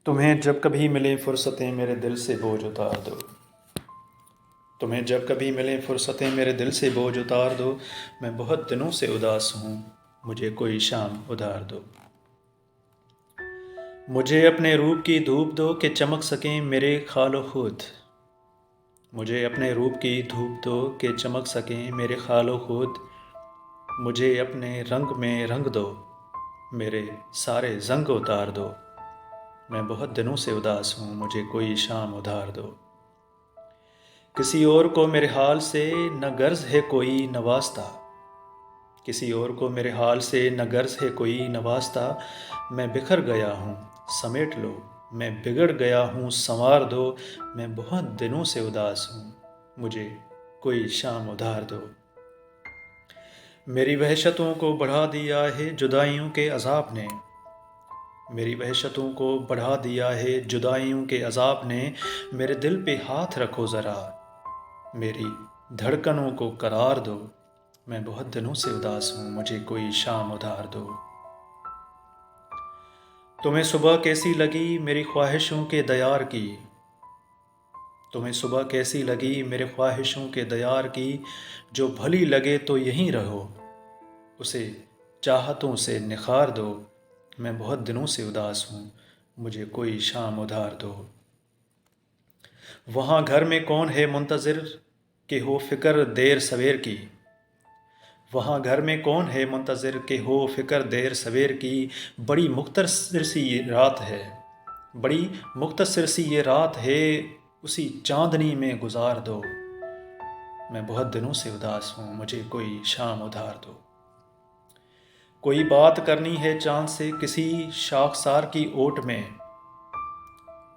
تمہیں جب کبھی ملیں فرصتیں میرے دل سے بوجھ اتار دو۔ تمہیں جب کبھی ملیں فرصتیں میرے دل سے بوجھ اتار دو۔ میں بہت دنوں سے اداس ہوں، مجھے کوئی شام ادھار دو۔ مجھے اپنے روپ کی دھوپ دو کہ چمک سکیں میرے خال و خود۔ مجھے اپنے روپ کی دھوپ دو کہ چمک سکیں میرے خال و خود۔ مجھے اپنے رنگ میں رنگ دو، میرے سارے زنگ اتار دو۔ میں بہت دنوں سے اداس ہوں، مجھے کوئی شام ادھار دو۔ کسی اور کو میرے حال سے نہ غرض ہے کوئی نہ واسطہ۔ کسی اور کو میرے حال سے نہ غرض ہے کوئی نہ واسطہ۔ میں بکھر گیا ہوں سمیٹ لو، میں بگڑ گیا ہوں سنوار دو۔ میں بہت دنوں سے اداس ہوں، مجھے کوئی شام ادھار دو۔ میری وحشتوں کو بڑھا دیا ہے جدائیوں کے عذاب نے۔ میری وحشتوں کو بڑھا دیا ہے جدائیوں کے عذاب نے۔ میرے دل پہ ہاتھ رکھو ذرا، میری دھڑکنوں کو قرار دو۔ میں بہت دنوں سے اداس ہوں، مجھے کوئی شام ادھار دو۔ تمہیں صبح کیسی لگی میری خواہشوں کے دیار کی؟ تمہیں صبح کیسی لگی میرے خواہشوں کے دیار کی؟ جو بھلی لگے تو یہیں رہو، اسے چاہتوں سے نکھار دو۔ میں بہت دنوں سے اداس ہوں، مجھے کوئی شام ادھار دو۔ وہاں گھر میں کون ہے منتظر کہ ہو فکر دیر سویر کی؟ وہاں گھر میں کون ہے منتظر کہ ہو فکر دیر سویر کی؟ بڑی مختصر سی یہ رات ہے، بڑی مختصر سی یہ رات ہے، اسی چاندنی میں گزار دو۔ میں بہت دنوں سے اداس ہوں، مجھے کوئی شام ادھار دو۔ کوئی بات کرنی ہے چاند سے کسی شاخسار کی اوٹ میں۔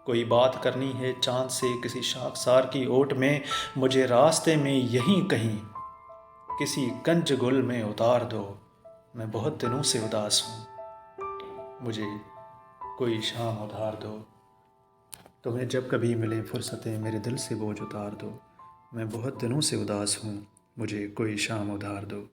کوئی بات کرنی ہے چاند سے کسی شاخسار کی اوٹ میں۔ مجھے راستے میں یہیں کہیں کسی کنج گل میں اتار دو۔ میں بہت دنوں سے اداس ہوں، مجھے کوئی شام ادھار دو۔ تمہیں جب کبھی ملیں فرصتیں میرے دل سے بوجھ اتار دو۔ میں بہت دنوں سے اداس ہوں، مجھے کوئی شام ادھار دو۔